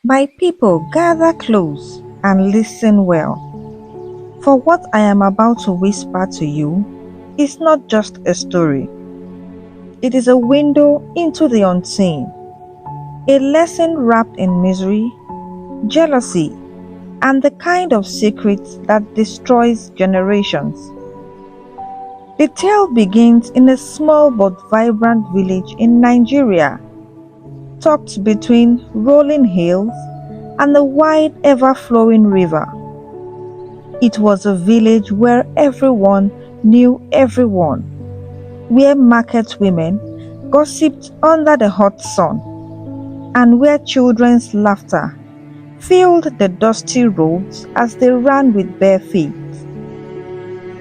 My people, gather close and listen well, for what I am about to whisper to you is not just a story. It is a window into the unseen, a lesson wrapped in misery, jealousy, and the kind of secret that destroys generations. The tale begins in a small but vibrant village in Nigeria, tucked between rolling hills and the wide ever-flowing river. It was a village where everyone knew everyone, where market women gossiped under the hot sun, and where children's laughter filled the dusty roads as they ran with bare feet.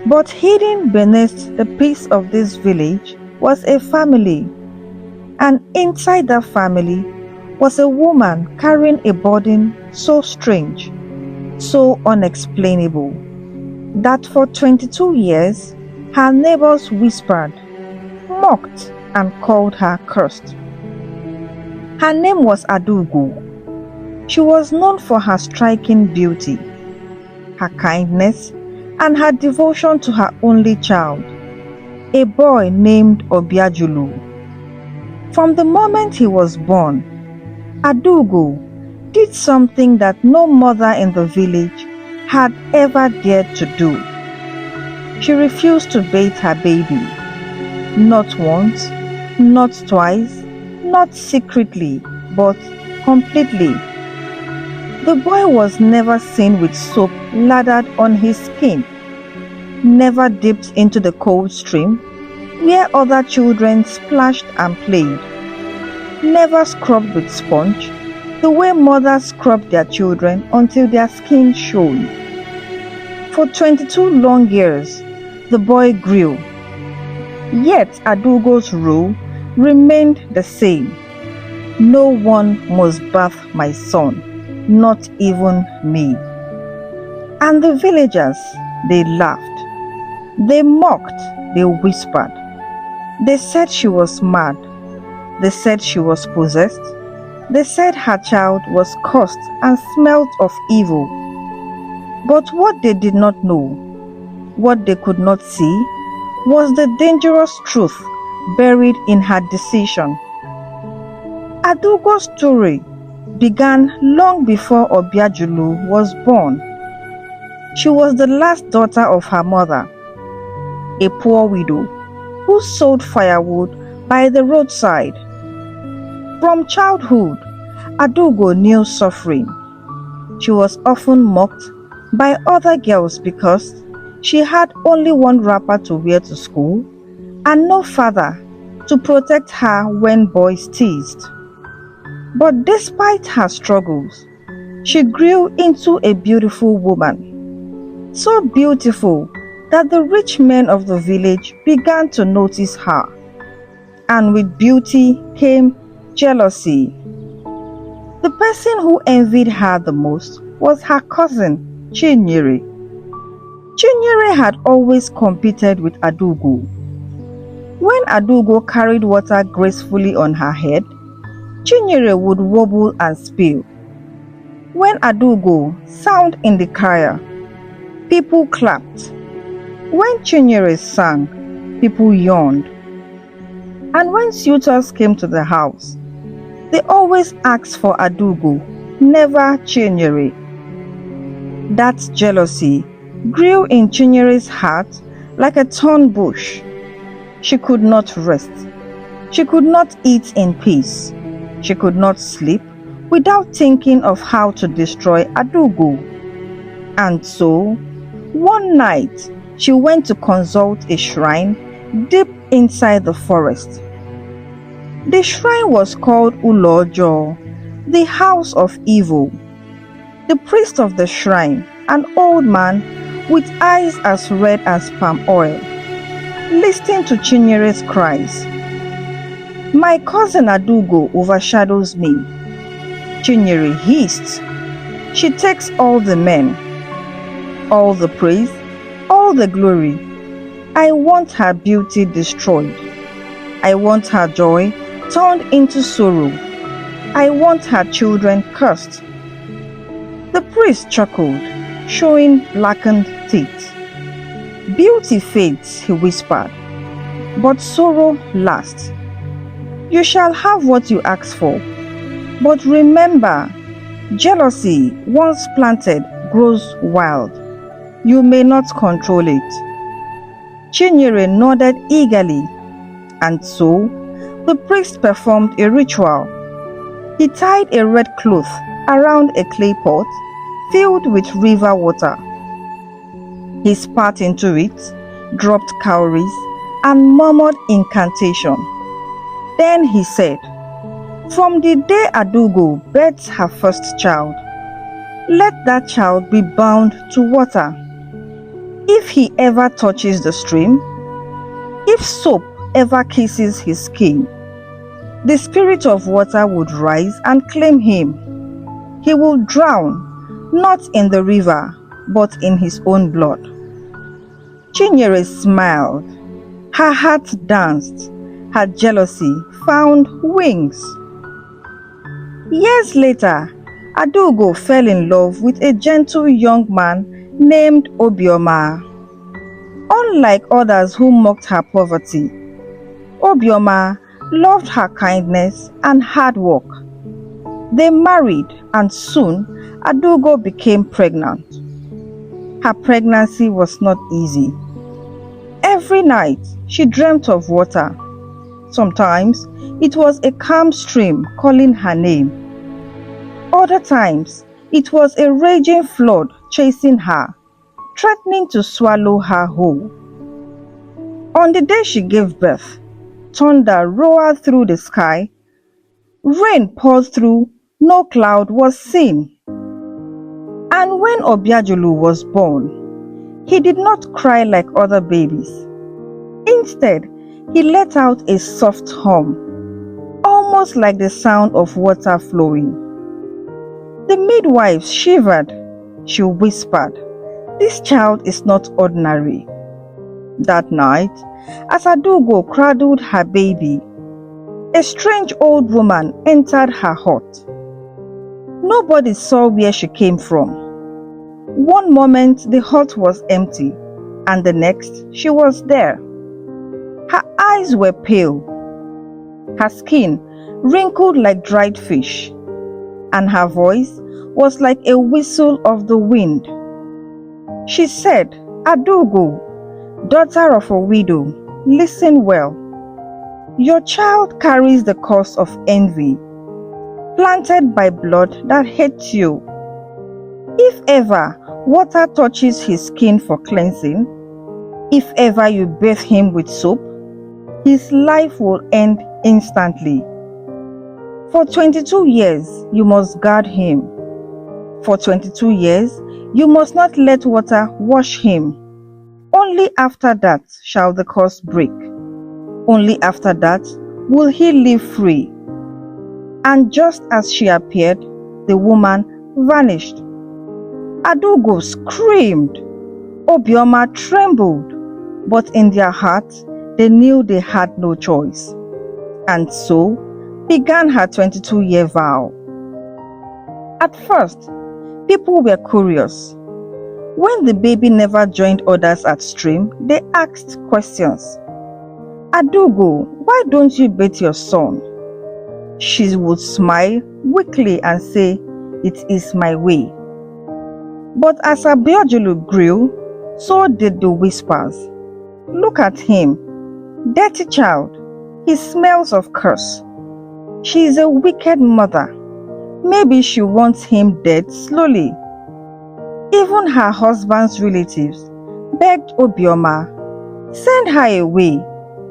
But hidden beneath the peace of this village was a family, and inside that family was a woman carrying a burden so strange, so unexplainable, that for 22 years her neighbors whispered, mocked, and called her cursed. Her name was Adugo. She was known for her striking beauty, her kindness, and her devotion to her only child, a boy named Obiajulu. From the moment he was born, Adugo did something that no mother in the village had ever dared to do. She refused to bathe her baby, not once, not twice, not secretly, but completely. The boy was never seen with soap lathered on his skin, never dipped into the cold stream where other children splashed and played, never scrubbed with sponge the way mothers scrub their children until their skin shone. For 22 long years, the boy grew. Yet Adugo's rule remained the same. No one must bath my son, not even me. And the villagers, they laughed. They mocked, they whispered. They said she was mad. They said she was possessed. They said her child was cursed and smelt of evil. But what they did not know, what they could not see, was the dangerous truth buried in her decision. Adugo's story began long before Obiajulu was born. She was the last daughter of her mother, a poor widow who sold firewood by the roadside. From childhood, Adugo knew suffering. She was often mocked by other girls because she had only one wrapper to wear to school and no father to protect her when boys teased. But despite her struggles, she grew into a beautiful woman, so beautiful that the rich men of the village began to notice her. And with beauty came jealousy. The person who envied her the most was her cousin, Chinyere. Chinyere had always competed with Adugo. When Adugo carried water gracefully on her head, Chinyere would wobble and spill. When Adugo sang in the choir, people clapped. When Chinyere sang, people yawned. And when suitors came to the house, they always asked for Adugo, never Chinyere. That jealousy grew in Chinyere's heart like a thorn bush. She could not rest. She could not eat in peace. She could not sleep without thinking of how to destroy Adugo. And so, one night, she went to consult a shrine deep inside the forest. The shrine was called Ulojo, the house of evil. The priest of the shrine, an old man with eyes as red as palm oil, listened to Chinyere's cries. My cousin Adugo overshadows me, Chinyere hissed. She takes all the men, all the praise, all the glory. I want her beauty destroyed. I want her joy turned into sorrow. I want her children cursed. The priest chuckled, showing blackened teeth. Beauty fades, he whispered, but sorrow lasts. You shall have what you ask for, but remember, jealousy, once planted, grows wild. You may not control it. Chinyere nodded eagerly, and so the priest performed a ritual. He tied a red cloth around a clay pot filled with river water. He spat into it, dropped cowries, and murmured incantation. Then he said, "From the day Adugo births her first child, let that child be bound to water. If he ever touches the stream, if soap ever kisses his skin, the spirit of water would rise and claim him. He will drown, not in the river, but in his own blood." Chinyere smiled. Her heart danced. Her jealousy found wings. Years later, Adugo fell in love with a gentle young man named Obioma. Unlike others who mocked her poverty, Obioma loved her kindness and hard work. They married, and soon Adugo became pregnant. Her pregnancy was not easy. Every night she dreamt of water. Sometimes it was a calm stream calling her name. Other times it was a raging flood chasing her, threatening to swallow her whole. On the day she gave birth, thunder roared through the sky. Rain poured through, no cloud was seen. And when Obiajulu was born, he did not cry like other babies. Instead, he let out a soft hum, almost like the sound of water flowing. The midwives shivered. She whispered, "This child is not ordinary." That night, as Adugo cradled her baby, a strange old woman entered her hut. Nobody saw where she came from. One moment the hut was empty, and the next she was there. Her eyes were pale, her skin wrinkled like dried fish, and her voice was like a whistle of the wind. She said, "Adugo, daughter of a widow, listen well. Your child carries the curse of envy, planted by blood that hates you. If ever water touches his skin for cleansing, if ever you bathe him with soap, his life will end instantly. For 22 years, you must guard him. For 22 years, you must not let water wash him. Only after that shall the curse break. Only after that will he live free." And just as she appeared, the woman vanished. Adugo screamed. Obioma trembled, but in their hearts, they knew they had no choice. And so began her 22-year vow. At first, people were curious. When the baby never joined others at stream, they asked questions. "Adugo, why don't you bathe your son?" She would smile weakly and say, "It is my way." But as Abiojulu grew, so did the whispers. "Look at him, dirty child. He smells of curse. She is a wicked mother. Maybe she wants him dead slowly." Even her husband's relatives begged Obioma, "Send her away.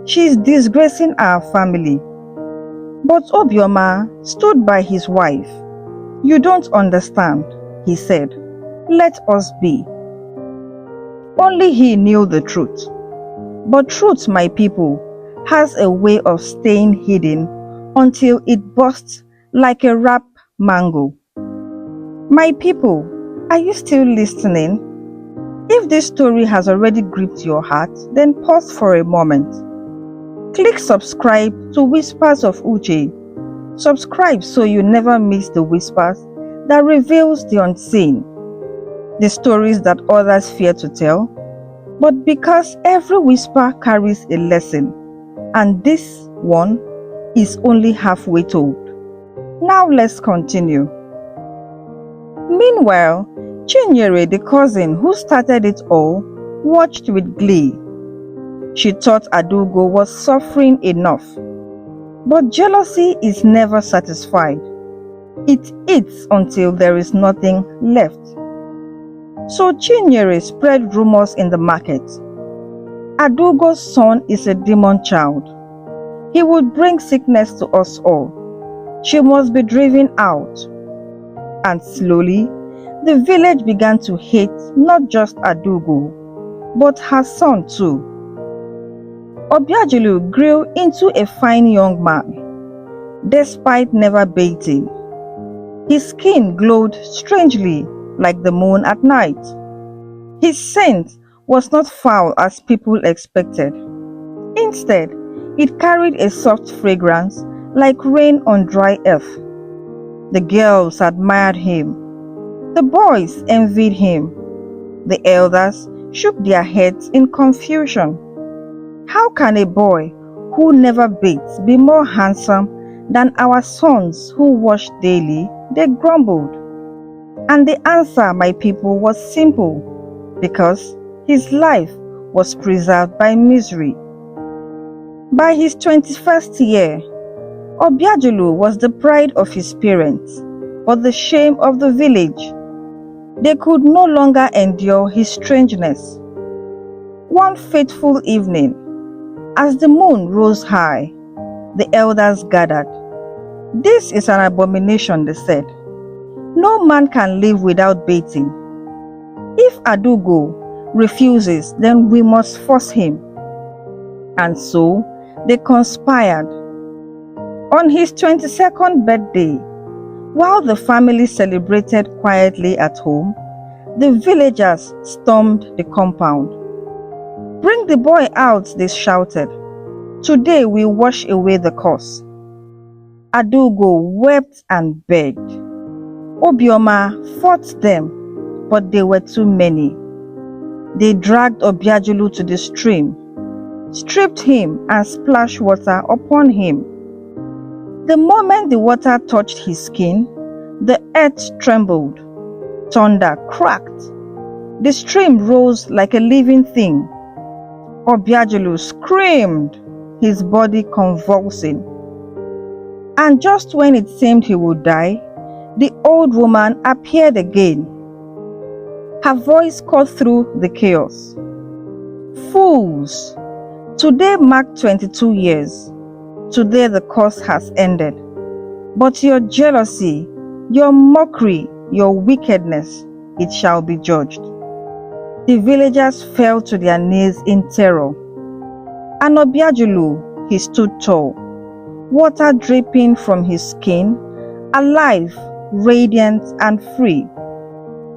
She is disgracing our family." But Obioma stood by his wife. "You don't understand," he said. "Let us be." Only he knew the truth. But truth, my people, has a way of staying hidden until it bursts like a ripe mango. My people, are you still listening? If this story has already gripped your heart, then pause for a moment. Click subscribe to Whispers of Uche. Subscribe so you never miss the whispers that reveals the unseen, the stories that others fear to tell, but because every whisper carries a lesson, and this one is only halfway told. Now let's continue. Meanwhile, Chinyere, the cousin who started it all, watched with glee. She thought Adugo was suffering enough. But jealousy is never satisfied. It eats until there is nothing left. So Chinyere spread rumors in the market. Adugo's son is a demon child. He would bring sickness to us all. She must be driven out. And slowly, the village began to hate not just Adugo, but her son too. Obiajulu grew into a fine young man, despite never bathing. His skin glowed strangely like the moon at night. His scent was not foul as people expected. Instead, it carried a soft fragrance like rain on dry earth. The girls admired him. The boys envied him. The elders shook their heads in confusion. How can a boy who never bathes be more handsome than our sons who wash daily? They grumbled. And the answer, my people, was simple, because his life was preserved by misery. By his 21st year, Obiajulu was the pride of his parents, but the shame of the village. They could no longer endure his strangeness. One fateful evening, as the moon rose high, the elders gathered. "This is an abomination," they said. "No man can live without bathing. If Adugo refuses, then we must force him." And so they conspired. On his 22nd birthday, while the family celebrated quietly at home, the villagers stormed the compound. "Bring the boy out," they shouted. "Today we wash away the curse." Adugo wept and begged. Obioma fought them, but they were too many. They dragged Obiajulu to the stream, stripped him and splashed water upon him. The moment the water touched his skin, the earth trembled, thunder cracked, the stream rose like a living thing. Obiajulu screamed, his body convulsing. And just when it seemed he would die, the old woman appeared again. Her voice cut through the chaos. "Fools! Today marked 22 years. Today the curse has ended. But your jealousy, your mockery, your wickedness, it shall be judged." The villagers fell to their knees in terror. And Obiajulu, he stood tall, water dripping from his skin, alive, radiant and free.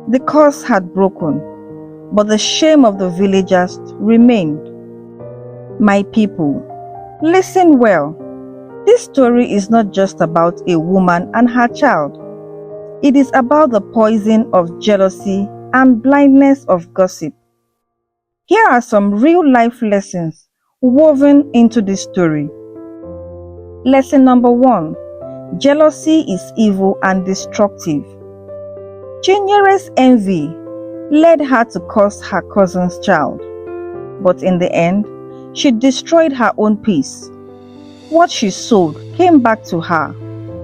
The curse had broken, but the shame of the villagers remained. My people, listen well. This story is not just about a woman and her child. It is about the poison of jealousy and blindness of gossip. Here are some real-life lessons woven into this story. Lesson number 1. Jealousy is evil and destructive. Chinyere's envy led her to curse her cousin's child, but in the end, she destroyed her own peace. What she sowed came back to her,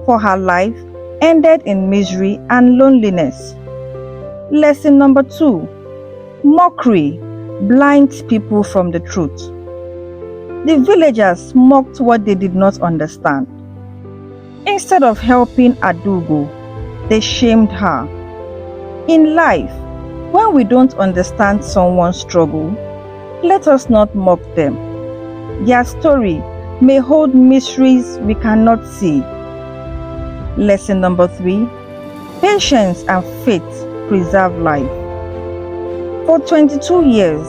for her life ended in misery and loneliness. Lesson number 2. Mockery blinds people from the truth. The villagers mocked what they did not understand. Instead of helping Adugo, they shamed her. In life, when we don't understand someone's struggle, let us not mock them. Their story may hold mysteries we cannot see. Lesson number 3. Patience and faith preserve life. For 22 years,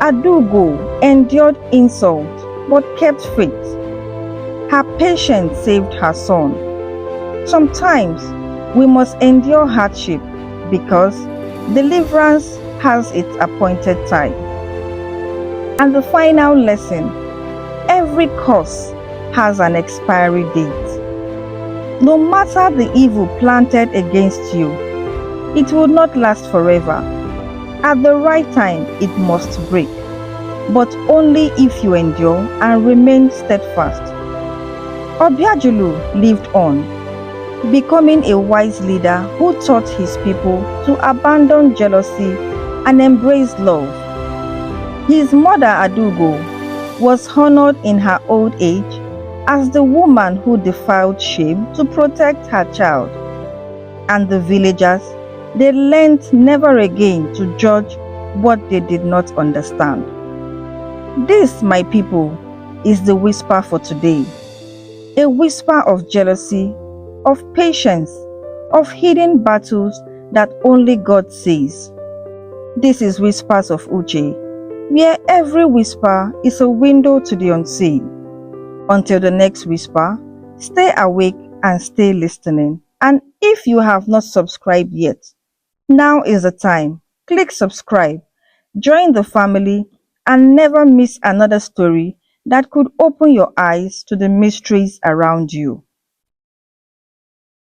Adugo endured insult but kept faith. Her patience saved her son. Sometimes We must endure hardship because deliverance has its appointed time. And the final lesson: every curse has an expiry date. No matter the evil planted against you, it will not last forever. At the right time, it must break, but only if you endure and remain steadfast. Obiajulu lived on, becoming a wise leader who taught his people to abandon jealousy and embrace love. His mother Adugo was honored in her old age as the woman who defied shame to protect her child. And the villagers, they learned never again to judge what they did not understand. This, my people, is the whisper for today. A whisper of jealousy, of patience, of hidden battles that only God sees. This is Whispers of Uche, where every whisper is a window to the unseen. Until the next whisper, stay awake and stay listening. And if you have not subscribed yet, now is the time. Click subscribe, join the family, and never miss another story that could open your eyes to the mysteries around you.